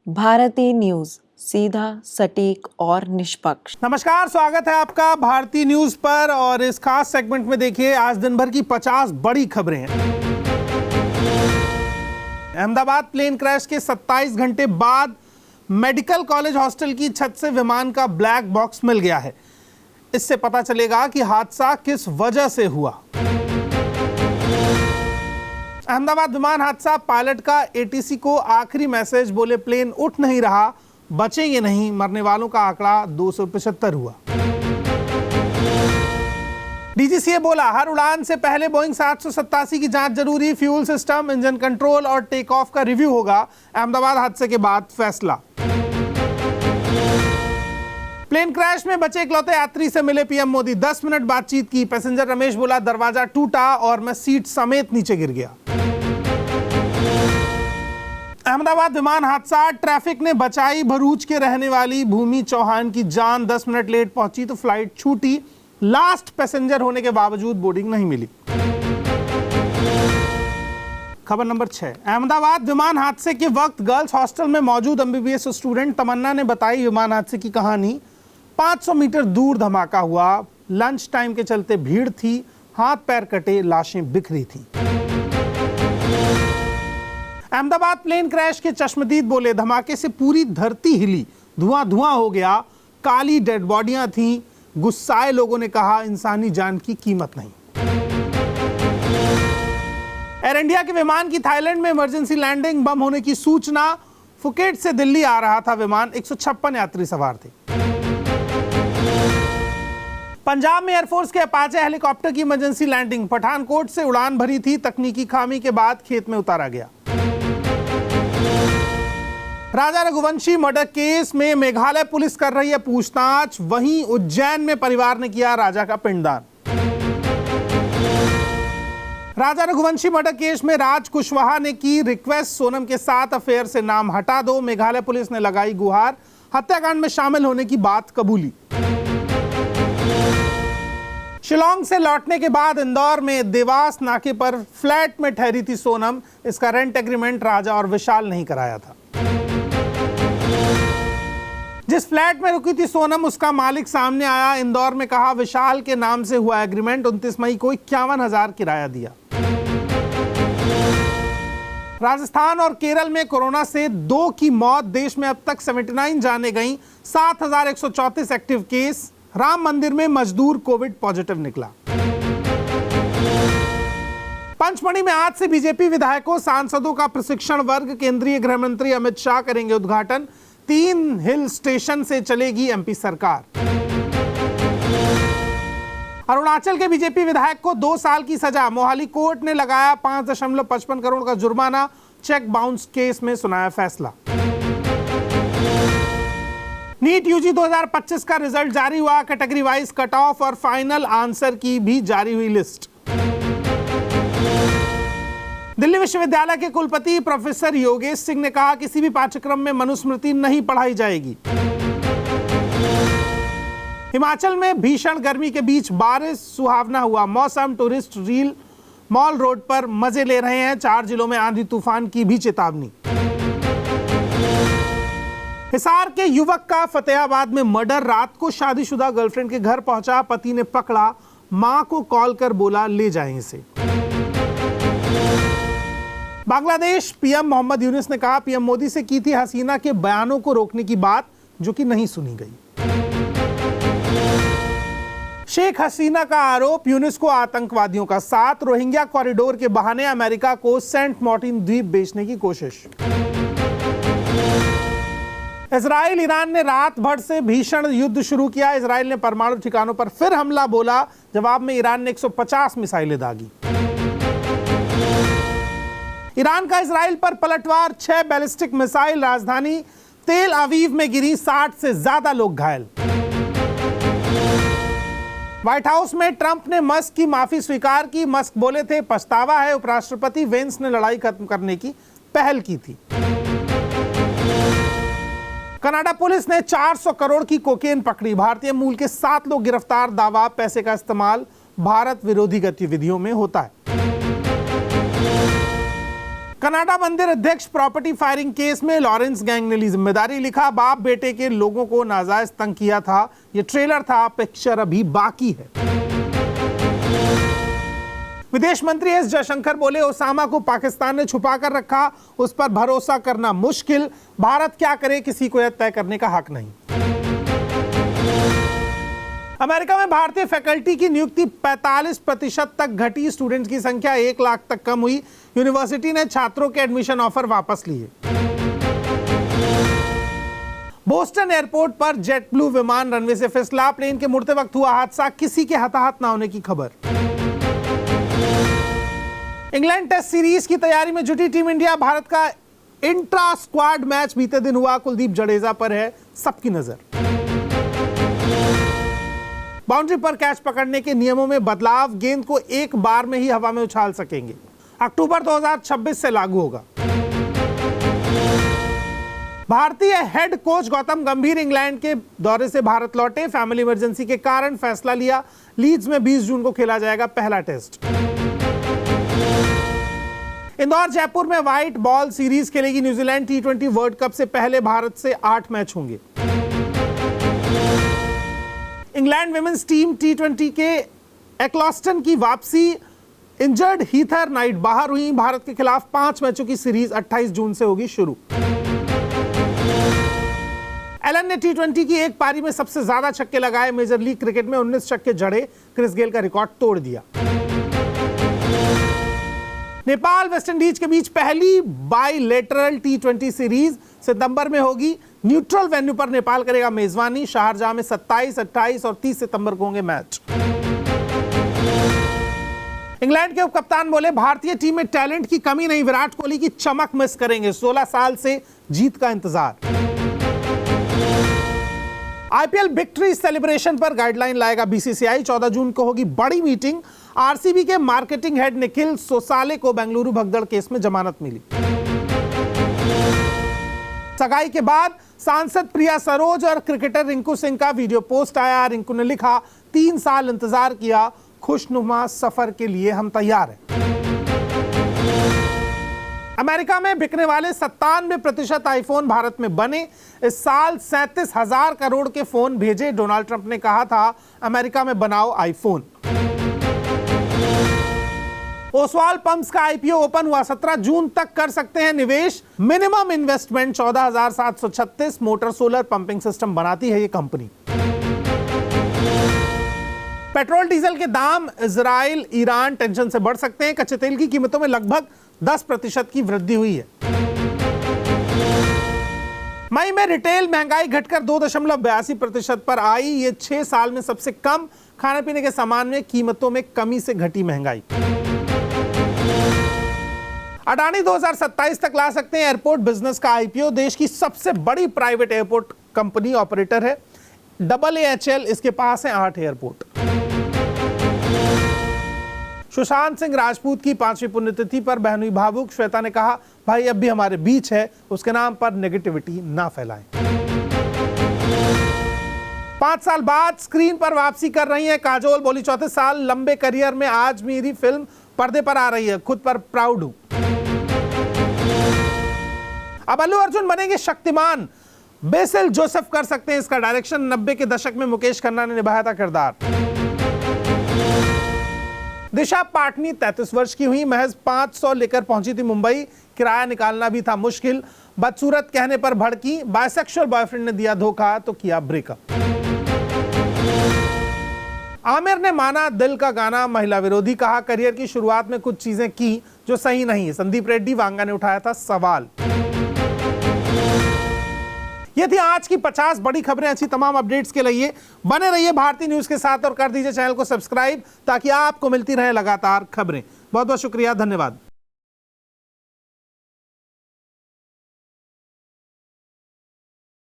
भारतीय न्यूज, सीधा, सटीक और निष्पक्ष। नमस्कार, स्वागत है आपका भारतीय न्यूज पर। और इस खास सेगमेंट में देखिए आज दिन भर की 50 बड़ी खबरें हैं। अहमदाबाद प्लेन क्रैश के 27 घंटे बाद मेडिकल कॉलेज हॉस्टल की छत से विमान का ब्लैक बॉक्स मिल गया है। इससे पता चलेगा कि हादसा किस वजह से हुआ। अहमदाबाद विमान हादसा, पायलट का एटीसी को आखिरी मैसेज, बोले प्लेन उठ नहीं रहा, बचेंगे नहीं। मरने वालों का आंकड़ा 275 हुआ। डीजीसीए बोला हर उड़ान से पहले बोइंग 787 की जांच जरूरी, फ्यूल सिस्टम, इंजन कंट्रोल और टेक ऑफ का रिव्यू होगा। अहमदाबाद हादसे के बाद फैसला। प्लेन क्रैश में बचे इकलौते यात्री से मिले पीएम मोदी, 10 मिनट बातचीत की। पैसेंजर रमेश बोला दरवाजा टूटा और मैं सीट समेत नीचे गिर गया। अहमदाबाद विमान हादसा, ट्रैफिक ने बचाई भरूच के रहने वाली भूमि चौहान की जान। 10 मिनट लेट पहुंची तो फ्लाइट छूटी। लास्ट पैसेंजर होने के बावजूद बोर्डिंग नहीं मिली। खबर नंबर 6। अहमदाबाद विमान हादसे के वक्त गर्ल्स हॉस्टल में मौजूद एमबीबीएस स्टूडेंट तमन्ना ने बताई विमान हादसे की कहानी। 500 मीटर दूर धमाका हुआ। लंच टाइम के चलते भीड़ थी, हाथ पैर कटे, लाशें बिखरी थी। अहमदाबाद प्लेन क्रैश के चश्मदीद बोले धमाके से पूरी धरती हिली, धुआं धुआं हो गया, काली डेड बॉडियां थीं। गुस्साए लोगों ने कहा इंसानी जान की कीमत नहीं। एयर इंडिया के विमान की थाईलैंड में इमरजेंसी लैंडिंग, बम होने की सूचना। फुकेट से दिल्ली आ रहा था विमान, 156 यात्री सवार थे। पंजाब में एयरफोर्स के अपाचे हेलीकॉप्टर की इमरजेंसी लैंडिंग, पठानकोट से उड़ान भरी थी, तकनीकी खामी के बाद खेत में उतारा गया। राजा रघुवंशी मर्डर केस में मेघालय पुलिस कर रही है पूछताछ। वहीं उज्जैन में परिवार ने किया राजा का पिंडदान। राजा रघुवंशी मर्डर केस में राज कुशवाहा ने की रिक्वेस्ट, सोनम के साथ अफेयर से नाम हटा दो। मेघालय पुलिस ने लगाई गुहार, हत्याकांड में शामिल होने की बात कबूली। शिलांग से लौटने के बाद इंदौर में देवास नाके पर फ्लैट में ठहरी थी सोनम। इसका रेंट एग्रीमेंट राजा और विशाल नहीं कराया था। जिस फ्लैट में रुकी थी सोनम, उसका मालिक सामने आया। इंदौर में कहा विशाल के नाम से हुआ एग्रीमेंट। 29 मई को 51,000 किराया दिया। राजस्थान और केरल में कोरोना से 2 की मौत। देश में अब तक 79 जाने गई। 7,134 एक्टिव केस। राम मंदिर में मजदूर कोविड पॉजिटिव निकला। पंचमढ़ी में आज से बीजेपी विधायकों सांसदों का प्रशिक्षण वर्ग, केंद्रीय गृह मंत्री अमित शाह करेंगे उद्घाटन। 3 हिल स्टेशन से चलेगी एमपी सरकार। अरुणाचल के बीजेपी विधायक को 2 साल की सजा, मोहाली कोर्ट ने लगाया 5.55 करोड़ का जुर्माना। चेक बाउंस केस में सुनाया फैसला। नीट यूजी 2025 का रिजल्ट जारी हुआ। कैटेगरी वाइज कट ऑफ और फाइनल आंसर की भी जारी हुई लिस्ट। दिल्ली विश्वविद्यालय के कुलपति प्रोफेसर योगेश सिंह ने कहा किसी भी पाठ्यक्रम में मनुस्मृति नहीं पढ़ाई जाएगी। हिमाचल में भीषण गर्मी के बीच बारिश, सुहावना हुआ मौसम। टूरिस्ट रील मॉल रोड पर मजे ले रहे हैं। 4 जिलों में आंधी तूफान की भी चेतावनी। हिसार के युवक का फतेहाबाद में मर्डर। रात को शादीशुदा गर्लफ्रेंड के घर पहुंचा, पति ने पकड़ा, मां को कॉल कर बोला ले जाएं इसे। बांग्लादेश पीएम मोहम्मद यूनुस ने कहा पीएम मोदी से की थी हसीना के बयानों को रोकने की बात, जो कि नहीं सुनी गई। शेख हसीना का आरोप, यूनुस को आतंकवादियों का साथ। रोहिंग्या कॉरिडोर के बहाने अमेरिका को सेंट मार्टिन द्वीप बेचने की कोशिश। इजराइल ईरान ने रात भर से भीषण युद्ध शुरू किया। इजराइल ने परमाणु ठिकानों पर फिर हमला बोला। जवाब में ईरान ने 150 मिसाइलें दागी। ईरान का इजराइल पर पलटवार, 6 बैलिस्टिक मिसाइल। राजधानी तेल अवीव में गिरी, 60 से ज्यादा लोग घायल। व्हाइट हाउस में ट्रंप ने मस्क की माफी स्वीकार की। मस्क बोले थे पछतावा है। उपराष्ट्रपति वेंस ने लड़ाई खत्म करने की पहल की थी। कनाडा पुलिस ने 400 करोड़ की कोकेन पकड़ी। भारतीय मूल के 7 लोग गिरफ्तार। दावा पैसे का इस्तेमाल भारत विरोधी गतिविधियों में होता है। कनाडा मंदिर अध्यक्ष प्रॉपर्टी फायरिंग केस में लॉरेंस गैंग ने ली जिम्मेदारी। लिखा, बाप बेटे के लोगों को नाजायज तंग किया था। ये ट्रेलर था, पिक्चर अभी बाकी है। विदेश मंत्री एस जयशंकर बोले, ओसामा को पाकिस्तान ने छुपा कर रखा, उस पर भरोसा करना मुश्किल। भारत क्या करे, किसी को यह तय करने का हक नहीं। अमेरिका में भारतीय फैकल्टी की नियुक्ति 45% तक घटी। स्टूडेंट्स की संख्या 1 लाख तक कम हुई। यूनिवर्सिटी ने छात्रों के एडमिशन ऑफर वापस लिए। बोस्टन एयरपोर्ट पर जेट ब्लू विमान रनवे से फिसला। प्लेन के मुड़ते वक्त हुआ हादसा, किसी के हताहत न होने की खबर। इंग्लैंड टेस्ट सीरीज की तैयारी में जुटी टीम इंडिया। भारत का इंट्रा स्क्वाड मैच बीते दिन हुआ। कुलदीप जडेजा पर है सबकी नजर। बाउंड्री पर कैच पकड़ने के नियमों में बदलाव, गेंद को एक बार में ही हवा में उछाल सकेंगे। अक्टूबर 2026 से लागू होगा। भारतीय हेड कोच गौतम गंभीर इंग्लैंड के दौरे से भारत लौटे। फैमिली इमरजेंसी के कारण फैसला लिया। लीड्स में 20 जून को खेला जाएगा पहला टेस्ट। इंदौर जयपुर में व्हाइट बॉल सीरीज खेलेगी न्यूजीलैंड। T20 वर्ल्ड कप से पहले भारत से 8 मैच होंगे। इंग्लैंड विमेंस टीम T20 के एक्लॉस्टन की वापसी। इंजर्ड हीथर नाइट बाहर हुई। भारत के खिलाफ 5 मैचों की सीरीज 28 जून से होगी शुरू। एलन ने T20 की एक पारी में सबसे ज्यादा छक्के लगाए। मेजर लीग क्रिकेट में 19 छक्के जड़े। क्रिस गेल का रिकॉर्ड तोड़ दिया। नेपाल वेस्टइंडीज के बीच पहली बाइलेटरल T20 सीरीज सितंबर में होगी। न्यूट्रल वेन्यू पर नेपाल करेगा मेजबानी। शारजाह में 27, 28 और 30 सितंबर को होंगे मैच। इंग्लैंड के उपकप्तान बोले, भारतीय टीम में टैलेंट की कमी नहीं, विराट कोहली की चमक मिस करेंगे। 16 साल से जीत का इंतजार। आईपीएल विक्ट्री सेलिब्रेशन पर गाइडलाइन लाएगा बीसीसीआई। 14 जून को होगी बड़ी मीटिंग। आरसीबी के मार्केटिंग हेड निखिल सोसाले को बेंगलुरु भगदड़ केस में जमानत मिली। सगाई के बाद सांसद प्रिया सरोज और क्रिकेटर रिंकू सिंह का वीडियो पोस्ट आया। रिंकू ने लिखा, 3 साल इंतजार किया, खुशनुमा सफर के लिए हम तैयार हैं। अमेरिका में बिकने वाले 97% आईफोन भारत में बने। इस साल 37,000 करोड़ के फोन भेजे। डोनाल्ड ट्रंप ने कहा था, अमेरिका में बनाओ आईफोन। ओसवाल पंप्स का आईपीओ ओपन हुआ। 17 जून तक कर सकते हैं निवेश। Minimum investment 14,736। Motor solar pumping system बनाती है ये कंपनी। पेट्रोल डीजल के दाम इजराइल ईरान टेंशन से बढ़ सकते हैं। कच्चे तेल की कीमतों में लगभग 10% की वृद्धि हुई है। मई में रिटेल महंगाई घटकर 2.82% पर आई। ये 6 साल में सबसे कम। खाने पीने के सामान में कीमतों में कमी से घटी महंगाई। अडानी 2027 तक ला सकते हैं एयरपोर्ट बिजनेस का आईपीओ। देश की सबसे बड़ी प्राइवेट एयरपोर्ट कंपनी ऑपरेटर है। AAHL इसके पास है 8 एयरपोर्ट। सुशांत सिंह राजपूत की 5वीं पुण्यतिथि पर बहन हुई भावुक। श्वेता ने कहा, भाई अब भी हमारे बीच है, उसके नाम पर नेगेटिविटी ना फैलाएं। 5 साल बाद स्क्रीन पर वापसी कर रही है काजोल। बोली, 34 साल लंबे करियर में आज मेरी फिल्म पर्दे पर आ रही है, खुद पर प्राउड हूं। अब अल्लू अर्जुन बनेंगे शक्तिमान। बेसिल जोसेफ कर सकते हैं इसका डायरेक्शन। 90 के दशक में मुकेश खन्ना ने निभाया था किरदार। दिशा पाटनी 33 वर्ष की हुई। महज 500 लेकर पहुंची थी मुंबई। किराया निकालना भी था मुश्किल। बदसूरत कहने पर भड़की। बायसेक्सुअल बॉयफ्रेंड ने दिया धोखा तो किया ब्रेकअप। आमिर ने माना दिल का गाना महिला विरोधी। कहा, करियर की शुरुआत में कुछ चीजें की जो सही नहीं है। संदीप रेड्डी वांगा ने उठाया था सवाल। ये थी आज की 50 बड़ी खबरें। अच्छी तमाम अपडेट्स के लिए बने रहिए भारतीय न्यूज के साथ और कर दीजिए चैनल को सब्सक्राइब ताकि आपको मिलती रहे लगातार खबरें। बहुत बहुत शुक्रिया, धन्यवाद।